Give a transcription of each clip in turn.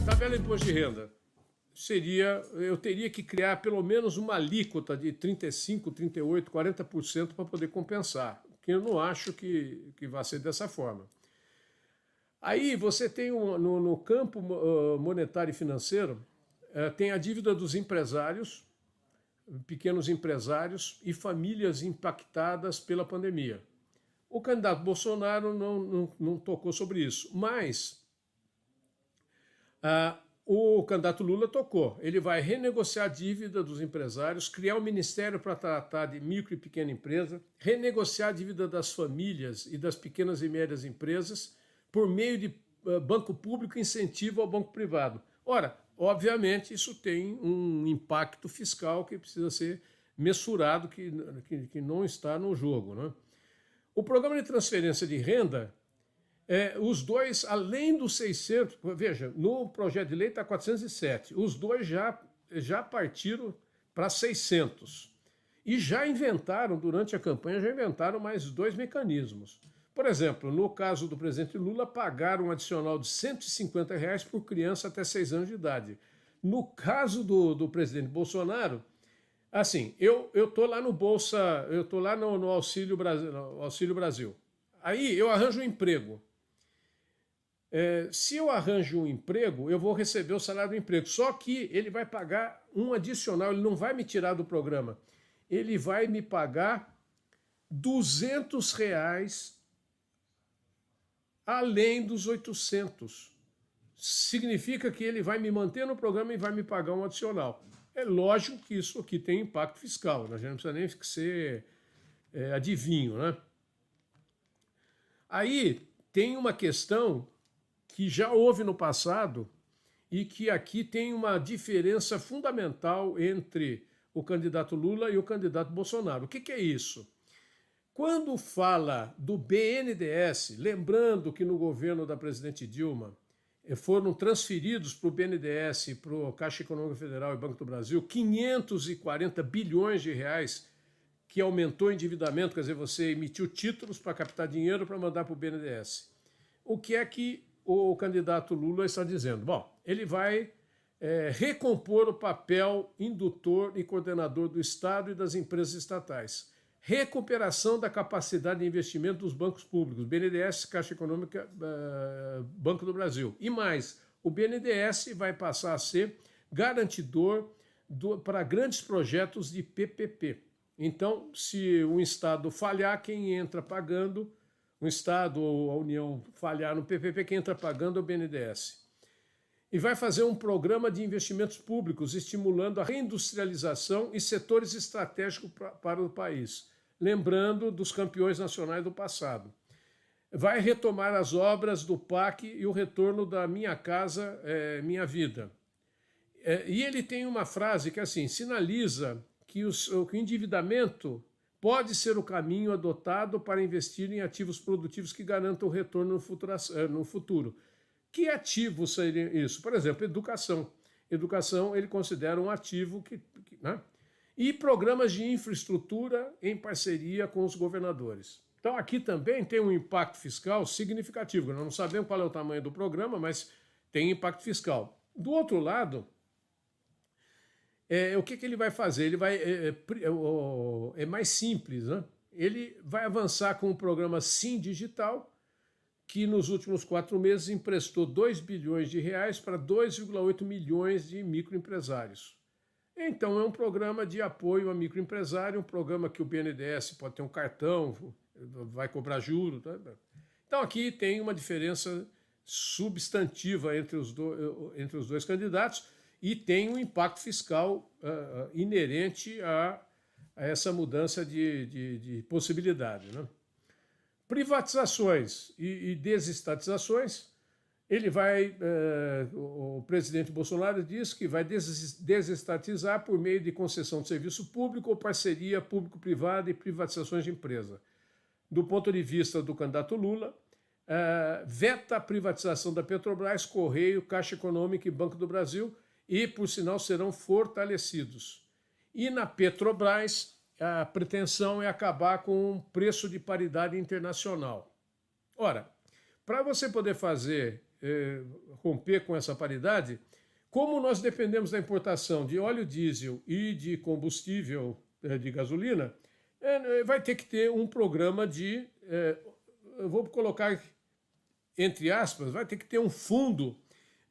Tabela de imposto de renda. Eu teria que criar pelo menos uma alíquota de 35%, 38%, 40% para poder compensar, que eu não acho que vai ser dessa forma. Aí você tem no campo monetário e financeiro, tem a dívida dos empresários, pequenos empresários e famílias impactadas pela pandemia. O candidato Bolsonaro não tocou sobre isso, mas o candidato Lula tocou. Ele vai renegociar a dívida dos empresários, criar um ministério para tratar de micro e pequena empresa, renegociar a dívida das famílias e das pequenas e médias empresas por meio de banco público e incentivo ao banco privado. Ora, obviamente, isso tem um impacto fiscal que precisa ser mensurado, que não está no jogo, né? O programa de transferência de renda, os dois, além dos 600, veja, no projeto de lei está 407, os dois já partiram para 600. E já inventaram, durante a campanha, mais dois mecanismos. Por exemplo, no caso do presidente Lula, pagaram um adicional de R$150 por criança até 6 anos de idade. No caso do presidente Bolsonaro, assim, eu estou lá no Bolsa, eu estou lá no Auxílio Brasil. Aí eu arranjo um emprego. Se eu arranjo um emprego, eu vou receber o salário do emprego. Só que ele vai pagar um adicional, ele não vai me tirar do programa. Ele vai me pagar R$200 além dos 800. Significa que ele vai me manter no programa e vai me pagar um adicional. É lógico que isso aqui tem impacto fiscal, né? A gente não precisa nem ser adivinho, né? Aí tem uma questão que já houve no passado e que aqui tem uma diferença fundamental entre o candidato Lula e o candidato Bolsonaro. O que é isso? Quando fala do BNDES, lembrando que no governo da presidente Dilma foram transferidos para o BNDES, para o Caixa Econômica Federal e Banco do Brasil, 540 bilhões de reais, que aumentou o endividamento, quer dizer, você emitiu títulos para captar dinheiro para mandar para o BNDES. O que é que o candidato Lula está dizendo? Bom, ele vai recompor o papel indutor e coordenador do Estado e das empresas estatais. Recuperação da capacidade de investimento dos bancos públicos, BNDES, Caixa Econômica, Banco do Brasil. E mais, o BNDES vai passar a ser garantidor para grandes projetos de PPP. Então, se um Estado falhar, quem entra pagando, um Estado ou a União falhar no PPP, quem entra pagando é o BNDES. E vai fazer um programa de investimentos públicos, estimulando a reindustrialização e setores estratégicos para o país, lembrando dos campeões nacionais do passado. Vai retomar as obras do PAC e o retorno da Minha Casa, Minha Vida. E ele tem uma frase que assim sinaliza que o endividamento pode ser o caminho adotado para investir em ativos produtivos que garantam o retorno no futuro. Que ativo seria isso? Por exemplo, educação. Educação ele considera um ativo né? E programas de infraestrutura em parceria com os governadores. Então aqui também tem um impacto fiscal significativo. Nós não sabemos qual é o tamanho do programa, mas tem impacto fiscal. Do outro lado, o que ele vai fazer? Ele vai é mais simples, né? Ele vai avançar com o programa Sim Digital, que nos últimos 4 meses emprestou 2 bilhões de reais para 2,8 milhões de microempresários. Então é um programa de apoio a microempresário, um programa que o BNDES pode ter um cartão, vai cobrar juros. Tá? Então aqui tem uma diferença substantiva entre os dois candidatos e tem um impacto fiscal inerente a essa mudança de possibilidade, né? Privatizações e desestatizações, o presidente Bolsonaro diz que vai desestatizar por meio de concessão de serviço público ou parceria público-privada e privatizações de empresa. Do ponto de vista do candidato Lula, veta a privatização da Petrobras, Correio, Caixa Econômica e Banco do Brasil e, por sinal, serão fortalecidos. E na Petrobras, a pretensão é acabar com um preço de paridade internacional. Ora, para você poder fazer romper com essa paridade, como nós dependemos da importação de óleo diesel e de combustível de gasolina, vai ter que ter um programa de, eu vou colocar entre aspas, vai ter que ter um fundo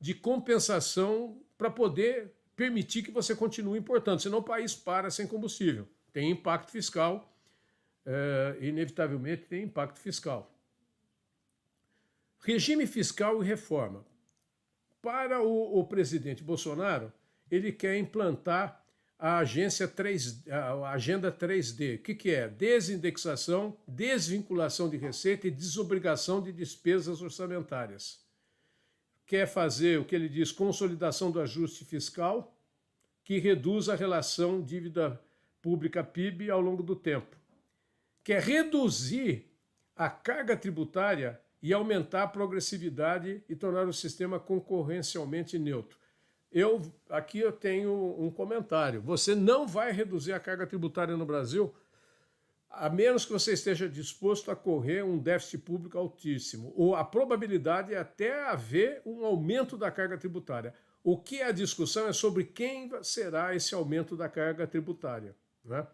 de compensação para poder permitir que você continue importando, senão o país para sem combustível. Tem impacto fiscal, inevitavelmente tem impacto fiscal. Regime fiscal e reforma. Para o presidente Bolsonaro, ele quer implantar a Agenda 3D. O que é? Desindexação, desvinculação de receita e desobrigação de despesas orçamentárias. Quer fazer o que ele diz, consolidação do ajuste fiscal, que reduz a relação dívida pública-PIB ao longo do tempo. Quer reduzir a carga tributária e aumentar a progressividade e tornar o sistema concorrencialmente neutro. Aqui eu tenho um comentário. Você não vai reduzir a carga tributária no Brasil a menos que você esteja disposto a correr um déficit público altíssimo. Ou a probabilidade é até haver um aumento da carga tributária. O que a discussão é sobre quem será esse aumento da carga tributária, né?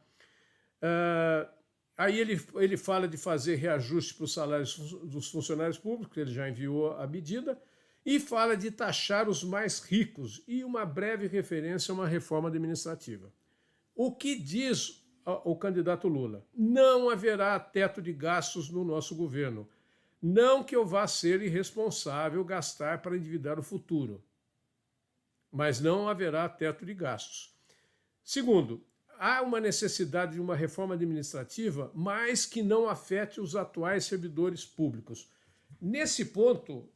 Aí ele fala de fazer reajuste para os salários dos funcionários públicos, ele já enviou a medida, e fala de taxar os mais ricos e uma breve referência a uma reforma administrativa. O que diz o candidato Lula? Não haverá teto de gastos no nosso governo. Não que eu vá ser irresponsável gastar para endividar o futuro, mas não haverá teto de gastos. Segundo, há uma necessidade de uma reforma administrativa, mas que não afete os atuais servidores públicos. Nesse ponto,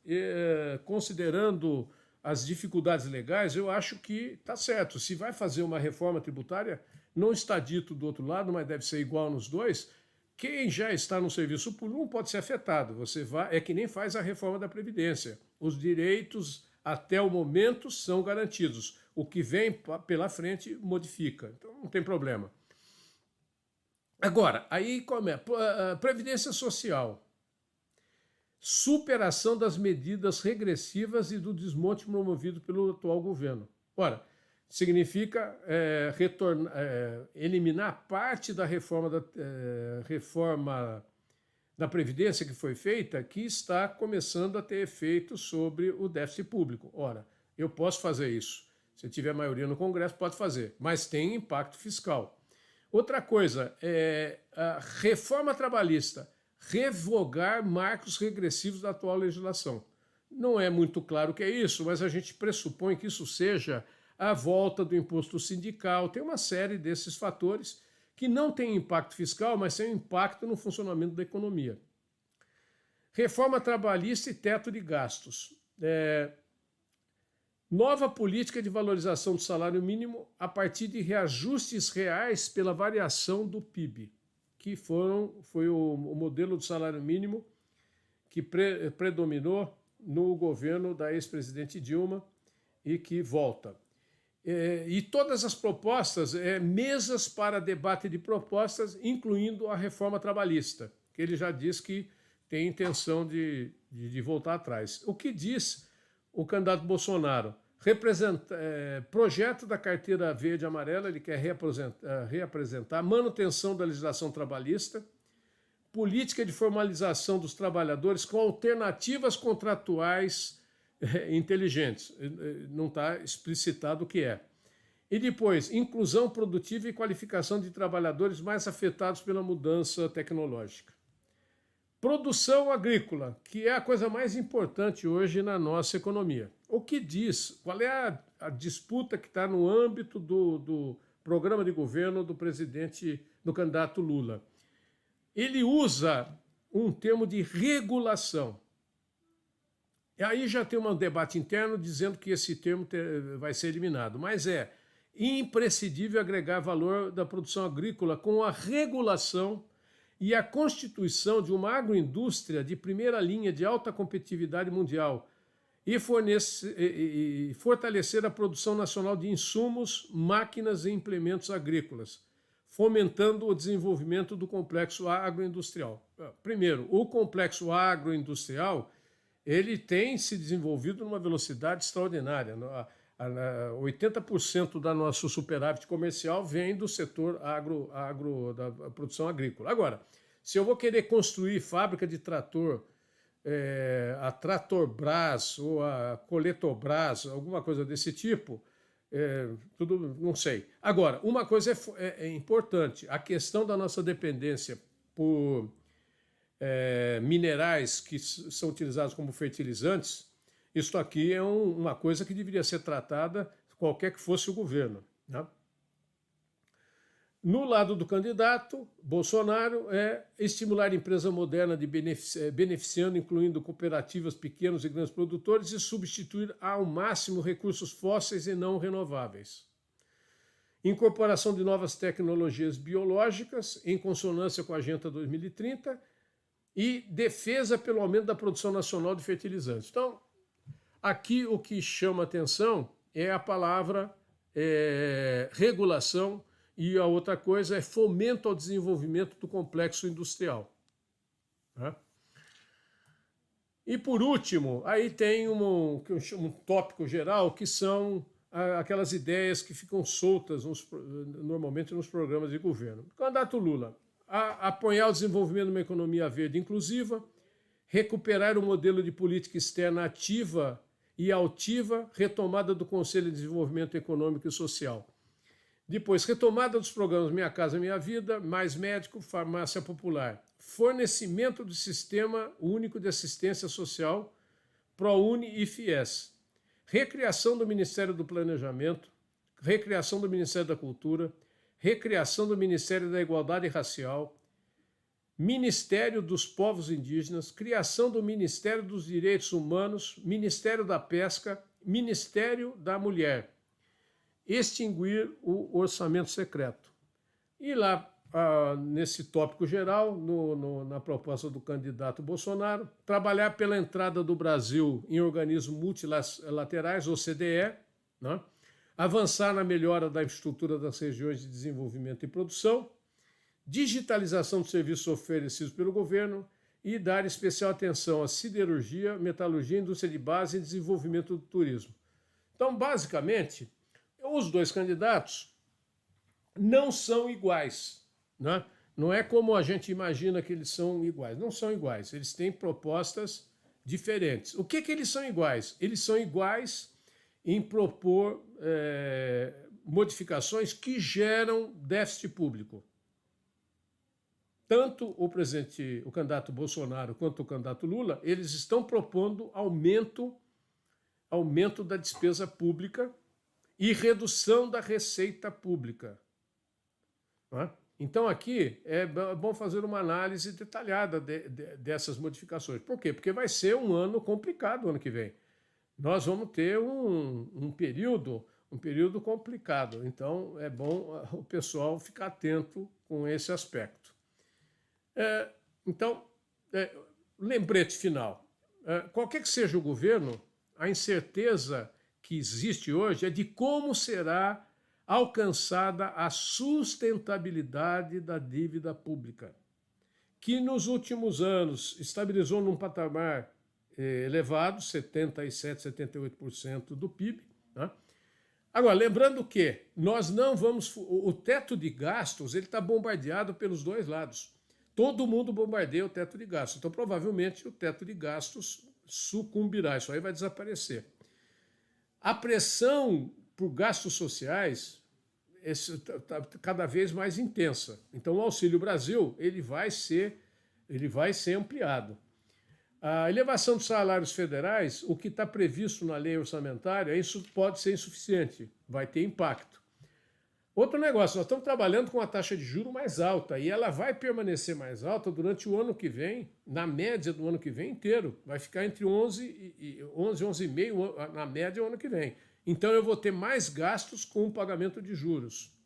considerando as dificuldades legais, eu acho que está certo. Se vai fazer uma reforma tributária, não está dito do outro lado, mas deve ser igual nos dois, quem já está no serviço público não pode ser afetado. É que nem faz a reforma da Previdência. Os direitos, até o momento, são garantidos. O que vem pela frente modifica. Então, não tem problema. Agora, aí como é? Previdência Social. Superação das medidas regressivas e do desmonte promovido pelo atual governo. Ora, significa eliminar parte da reforma da Previdência que foi feita, que está começando a ter efeito sobre o déficit público. Ora, eu posso fazer isso. Se tiver maioria no Congresso, pode fazer, mas tem impacto fiscal. Outra coisa, a reforma trabalhista, revogar marcos regressivos da atual legislação. Não é muito claro o que é isso, mas a gente pressupõe que isso seja a volta do imposto sindical. Tem uma série desses fatores que não têm impacto fiscal, mas têm impacto no funcionamento da economia. Reforma trabalhista e teto de gastos. Nova política de valorização do salário mínimo a partir de reajustes reais pela variação do PIB, que foi o modelo do salário mínimo que predominou no governo da ex-presidente Dilma e que volta. E todas as propostas, mesas para debate de propostas, incluindo a reforma trabalhista, que ele já diz que tem intenção de voltar atrás. O que diz o candidato Bolsonaro? Projeto da carteira verde e amarela, ele quer reapresentar, manutenção da legislação trabalhista, política de formalização dos trabalhadores com alternativas contratuais inteligentes. Não está explicitado o que é. E depois, inclusão produtiva e qualificação de trabalhadores mais afetados pela mudança tecnológica. Produção agrícola, que é a coisa mais importante hoje na nossa economia. O que diz? Qual é a disputa que está no âmbito do programa de governo do candidato Lula? Ele usa um termo de regulação. E aí já tem um debate interno dizendo que esse termo vai ser eliminado, mas é imprescindível agregar valor da produção agrícola com a regulação e a constituição de uma agroindústria de primeira linha de alta competitividade mundial e fortalecer a produção nacional de insumos, máquinas e implementos agrícolas, fomentando o desenvolvimento do complexo agroindustrial. Primeiro, o complexo agroindustrial ele tem se desenvolvido numa velocidade extraordinária. 80% da nosso superávit comercial vem do setor da produção agrícola. Agora, se eu vou querer construir fábrica de trator, a Tratorbrás ou a Coletorbrás, alguma coisa desse tipo, tudo não sei. Agora, uma coisa é importante, a questão da nossa dependência por minerais que são utilizados como fertilizantes. Isso aqui é uma coisa que deveria ser tratada qualquer que fosse o governo, né? No lado do candidato, Bolsonaro, é estimular a empresa moderna beneficiando, incluindo cooperativas, pequenos e grandes produtores, e substituir ao máximo recursos fósseis e não renováveis. Incorporação de novas tecnologias biológicas, em consonância com a Agenda 2030, e defesa pelo aumento da produção nacional de fertilizantes. Então, aqui o que chama atenção é a palavra regulação, e a outra coisa é fomento ao desenvolvimento do complexo industrial. Né? E por último, aí tem um tópico geral, que são aquelas ideias que ficam soltas normalmente nos programas de governo. Candidato Lula, apoiar o desenvolvimento de uma economia verde inclusiva, recuperar o modelo de política externa ativa e altiva, retomada do Conselho de Desenvolvimento Econômico e Social. Depois, retomada dos programas Minha Casa Minha Vida, Mais Médico, Farmácia Popular. Fornecimento do Sistema Único de Assistência Social, ProUni e FIES. Recriação do Ministério do Planejamento, recriação do Ministério da Cultura, recriação do Ministério da Igualdade Racial, Ministério dos Povos Indígenas, criação do Ministério dos Direitos Humanos, Ministério da Pesca, Ministério da Mulher. Extinguir o orçamento secreto. E lá, nesse tópico geral, na proposta do candidato Bolsonaro, trabalhar pela entrada do Brasil em organismos multilaterais, OCDE, né? Avançar na melhora da infraestrutura das regiões de desenvolvimento e produção, digitalização dos serviços oferecidos pelo governo e dar especial atenção à siderurgia, metalurgia, indústria de base e desenvolvimento do turismo. Então, basicamente, os dois candidatos não são iguais, né? Não é como a gente imagina que eles são iguais. Não são iguais, eles têm propostas diferentes. O que eles são iguais? Eles são iguais em propor modificações que geram déficit público. Tanto o candidato Bolsonaro quanto o candidato Lula, eles estão propondo aumento da despesa pública e redução da receita pública. Né? Então, aqui é bom fazer uma análise detalhada dessas modificações. Por quê? Porque vai ser um ano complicado o ano que vem. Nós vamos ter um período complicado. Então, é bom o pessoal ficar atento com esse aspecto. Então, lembrete final. Qualquer que seja o governo, a incerteza que existe hoje é de como será alcançada a sustentabilidade da dívida pública, que nos últimos anos estabilizou num patamar elevado, 77%, 78% do PIB. Né? Agora, lembrando que nós não vamos... O teto de gastos está bombardeado pelos dois lados. Todo mundo bombardeia o teto de gastos. Então, provavelmente, o teto de gastos sucumbirá. Isso aí vai desaparecer. A pressão por gastos sociais está cada vez mais intensa. Então, o Auxílio Brasil ele vai ser ampliado. A elevação dos salários federais, o que está previsto na lei orçamentária, isso pode ser insuficiente, vai ter impacto. Outro negócio, nós estamos trabalhando com a taxa de juros mais alta e ela vai permanecer mais alta durante o ano que vem, na média do ano que vem inteiro. Vai ficar entre 11,5% na média o ano que vem. Então eu vou ter mais gastos com o pagamento de juros.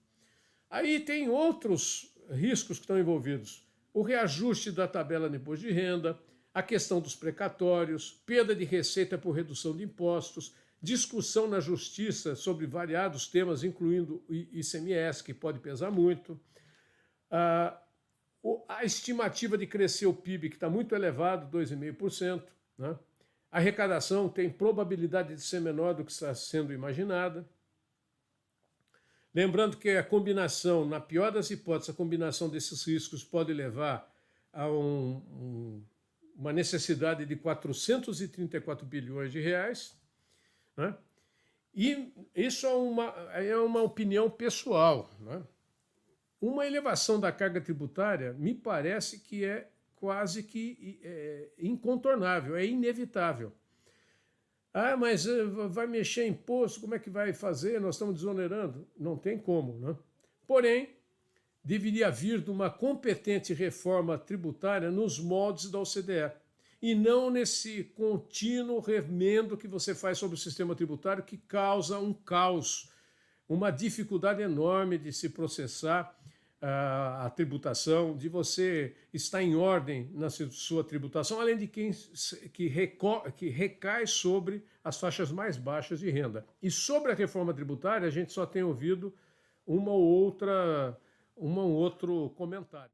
Aí tem outros riscos que estão envolvidos. O reajuste da tabela de imposto de renda, a questão dos precatórios, perda de receita por redução de impostos, discussão na justiça sobre variados temas, incluindo o ICMS, que pode pesar muito, a estimativa de crescer o PIB, que está muito elevado, 2,5%, né? A arrecadação tem probabilidade de ser menor do que está sendo imaginada. Lembrando que a combinação, na pior das hipóteses, a combinação desses riscos pode levar a uma necessidade de 434 bilhões de reais, né? E isso é uma opinião pessoal, né? Uma elevação da carga tributária me parece que é quase que incontornável, é inevitável. Ah, mas vai mexer em imposto, como é que vai fazer? Nós estamos desonerando. Não tem como, né? Porém, deveria vir de uma competente reforma tributária nos moldes da OCDE, e não nesse contínuo remendo que você faz sobre o sistema tributário, que causa um caos, uma dificuldade enorme de se processar a tributação, de você estar em ordem na sua tributação, além de que recai sobre as faixas mais baixas de renda. E sobre a reforma tributária, a gente só tem ouvido um ou outro comentário.